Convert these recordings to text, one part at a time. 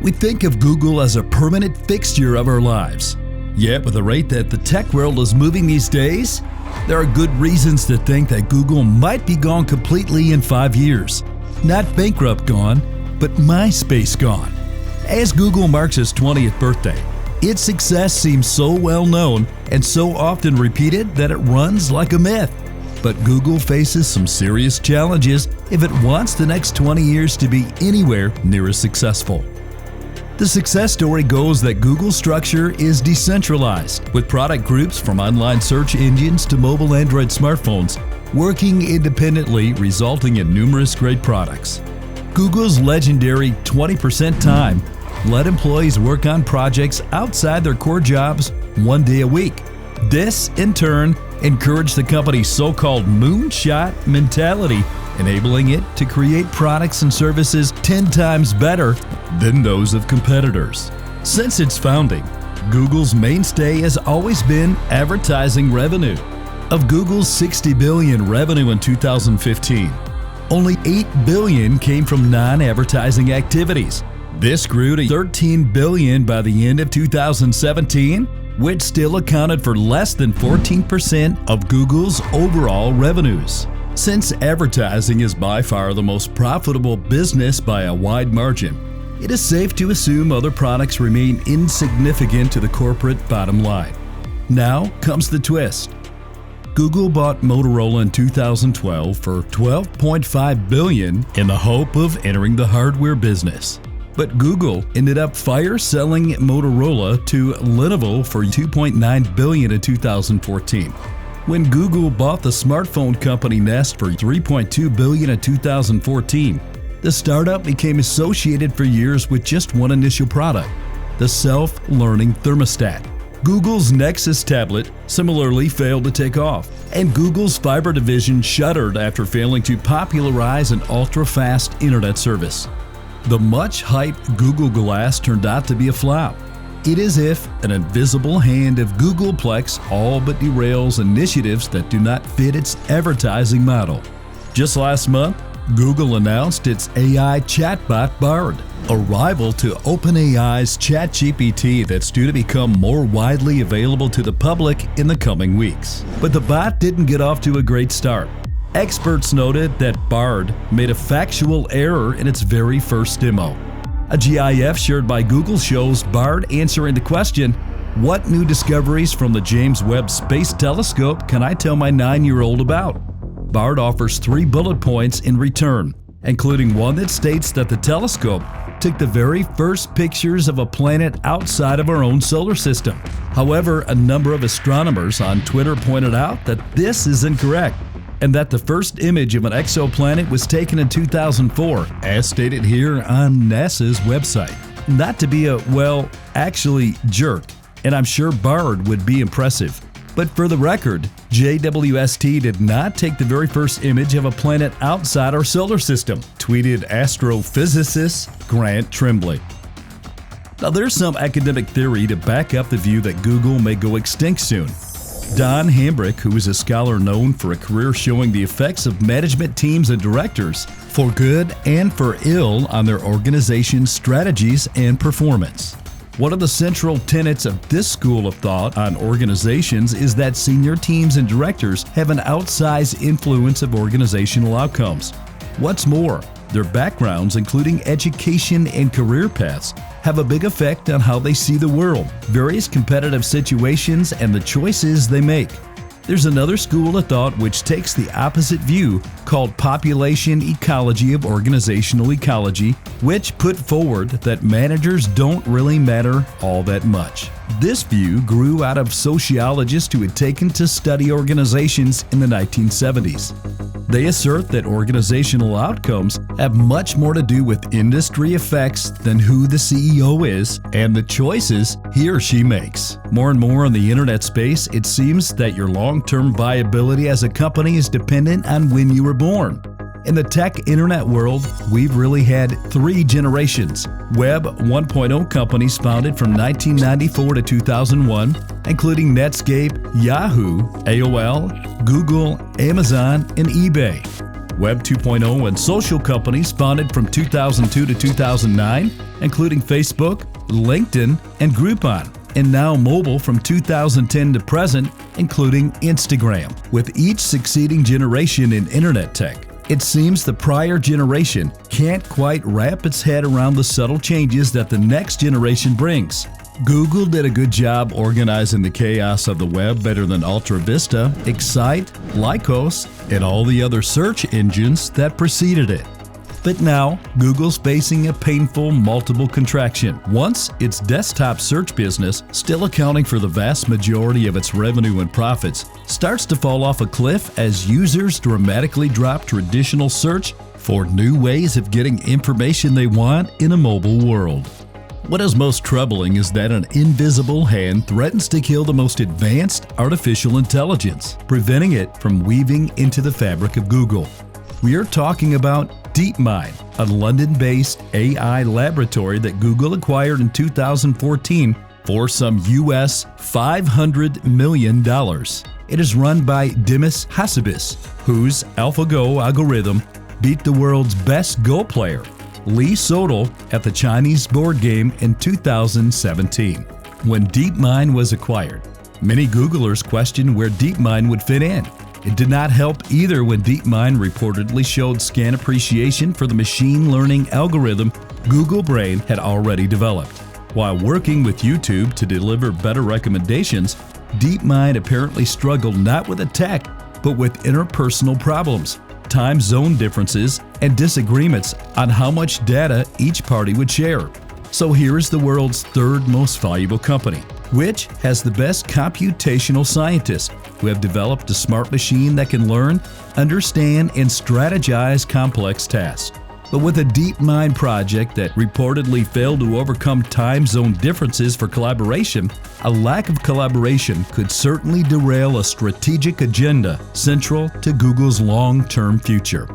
We think of Google as a permanent fixture of our lives. Yet, with the rate that the tech world is moving these days, there are good reasons to think that Google might be gone completely in 5 years. Not bankrupt gone, but MySpace gone. As Google marks its 20th birthday, its success seems so well known and so often repeated that it runs like a myth. But Google faces some serious challenges if it wants the next 20 years to be anywhere near as successful. The success story goes that Google's structure is decentralized, with product groups from online search engines to mobile Android smartphones working independently, resulting in numerous great products. Google's legendary 20% time let employees work on projects outside their core jobs 1 day a week. This, in turn, encouraged the company's so-called moonshot mentality, enabling it to create products and services 10 times better than those of competitors. Since its founding, Google's mainstay has always been advertising revenue. Of Google's $60 billion revenue in 2015, only $8 billion came from non-advertising activities. This grew to $13 billion by the end of 2017, which still accounted for less than 14% of Google's overall revenues. Since advertising is by far the most profitable business by a wide margin, it is safe to assume other products remain insignificant to the corporate bottom line. Now comes the twist. Google bought Motorola in 2012 for $12.5 billion in the hope of entering the hardware business. But Google ended up fire-selling Motorola to Lenovo for $2.9 billion in 2014. When Google bought the smartphone company Nest for $3.2 billion in 2014, the startup became associated for years with just one initial product, the self-learning thermostat. Google's Nexus tablet similarly failed to take off, and Google's fiber division shuttered after failing to popularize an ultra-fast internet service. The much-hyped Google Glass turned out to be a flop. It is as if an invisible hand of Googleplex all but derails initiatives that do not fit its advertising model. Just last month, Google announced its AI chatbot Bard, a rival to OpenAI's ChatGPT that's due to become more widely available to the public in the coming weeks. But the bot didn't get off to a great start. Experts noted that Bard made a factual error in its very first demo. A GIF shared by Google shows Bard answering the question, "What new discoveries from the James Webb Space Telescope can I tell my 9-year-old about?" Bard offers 3 bullet points in return, including one that states that the telescope took the very first pictures of a planet outside of our own solar system. However, a number of astronomers on Twitter pointed out that this is incorrect, and that the first image of an exoplanet was taken in 2004, as stated here on NASA's website. Not to be a, jerk, and I'm sure Bard would be impressive. But for the record, JWST did not take the very first image of a planet outside our solar system, tweeted astrophysicist Grant Tremblay. Now, there's some academic theory to back up the view that Google may go extinct soon. Don Hambrick, who is a scholar known for a career showing the effects of management teams and directors, for good and for ill, on their organization's strategies and performance. One of the central tenets of this school of thought on organizations is that senior teams and directors have an outsized influence of organizational outcomes. What's more, their backgrounds, including education and career paths, have a big effect on how they see the world, various competitive situations, and the choices they make. There's another school of thought which takes the opposite view, called population ecology of organizational ecology, which put forward that managers don't really matter all that much. This view grew out of sociologists who had taken to study organizations in the 1970s. They assert that organizational outcomes have much more to do with industry effects than who the CEO is and the choices he or she makes. More and more in the internet space, it seems that your long-term viability as a company is dependent on when you were born. In the tech internet world, we've really had 3 generations. Web 1.0 companies founded from 1994 to 2001, including Netscape, Yahoo, AOL, Google, Amazon, and eBay. Web 2.0 and social companies founded from 2002 to 2009, including Facebook, LinkedIn, and Groupon, and now mobile from 2010 to present, including Instagram. With each succeeding generation in internet tech, it seems the prior generation can't quite wrap its head around the subtle changes that the next generation brings. Google did a good job organizing the chaos of the web better than Alta Vista, Excite, Lycos, and all the other search engines that preceded it. But now, Google's facing a painful multiple contraction. Once, its desktop search business, still accounting for the vast majority of its revenue and profits, starts to fall off a cliff as users dramatically drop traditional search for new ways of getting information they want in a mobile world. What is most troubling is that an invisible hand threatens to kill the most advanced artificial intelligence, preventing it from weaving into the fabric of Google. We are talking about DeepMind, a London-based AI laboratory that Google acquired in 2014 for some US $500 million. It is run by Demis Hassabis, whose AlphaGo algorithm beat the world's best Go player, Lee Sedol, at the Chinese board game in 2017. When DeepMind was acquired, many Googlers questioned where DeepMind would fit in. It did not help either when DeepMind reportedly showed scant appreciation for the machine learning algorithm Google Brain had already developed. While working with YouTube to deliver better recommendations, DeepMind apparently struggled not with the tech, but with interpersonal problems, time zone differences, and disagreements on how much data each party would share. So here is the world's third most valuable company, which has the best computational scientists who have developed a smart machine that can learn, understand, and strategize complex tasks. But with a DeepMind project that reportedly failed to overcome time zone differences for collaboration, a lack of collaboration could certainly derail a strategic agenda central to Google's long-term future.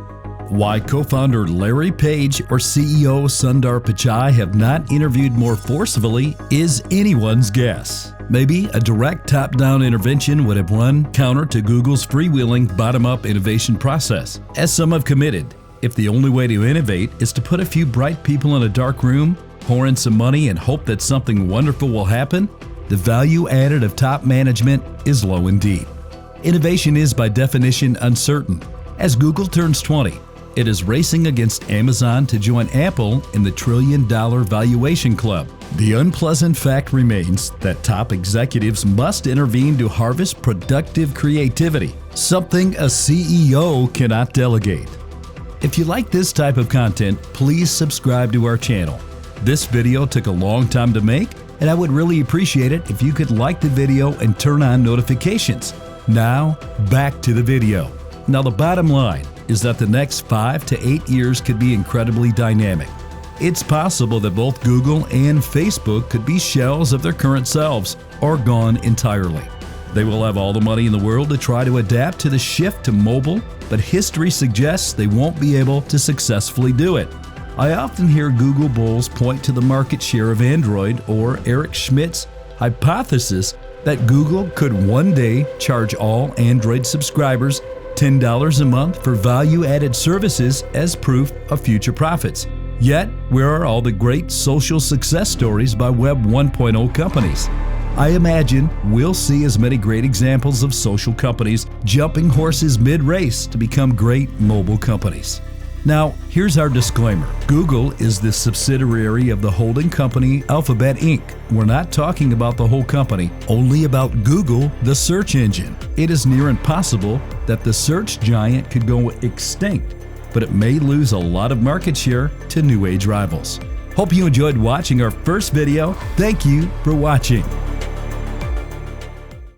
Why co-founder Larry Page or CEO Sundar Pichai have not interviewed more forcefully is anyone's guess. Maybe a direct top-down intervention would have run counter to Google's freewheeling bottom-up innovation process. As some have committed, if the only way to innovate is to put a few bright people in a dark room, pour in some money, and hope that something wonderful will happen, the value added of top management is low indeed. Innovation is by definition uncertain. As Google turns 20, it is racing against Amazon to join Apple in the $1 trillion valuation club. The unpleasant fact remains that top executives must intervene to harvest productive creativity, something a CEO cannot delegate. If you like this type of content, please subscribe to our channel. This video took a long time to make, and I would really appreciate it if you could like the video and turn on notifications. Now, back to the video. Now, the bottom line is that the next 5 to 8 years could be incredibly dynamic. It's possible that both Google and Facebook could be shells of their current selves or gone entirely. They will have all the money in the world to try to adapt to the shift to mobile, but history suggests they won't be able to successfully do it. I often hear Google bulls point to the market share of Android or Eric Schmidt's hypothesis that Google could one day charge all Android subscribers $10 a month for value-added services as proof of future profits. Yet, where are all the great social success stories by Web 1.0 companies? I imagine we'll see as many great examples of social companies jumping horses mid-race to become great mobile companies. Now, here's our disclaimer. Google is the subsidiary of the holding company Alphabet Inc. We're not talking about the whole company, only about Google, the search engine. It is near impossible that the search giant could go extinct, but it may lose a lot of market share to new age rivals. Hope you enjoyed watching our first video. Thank you for watching.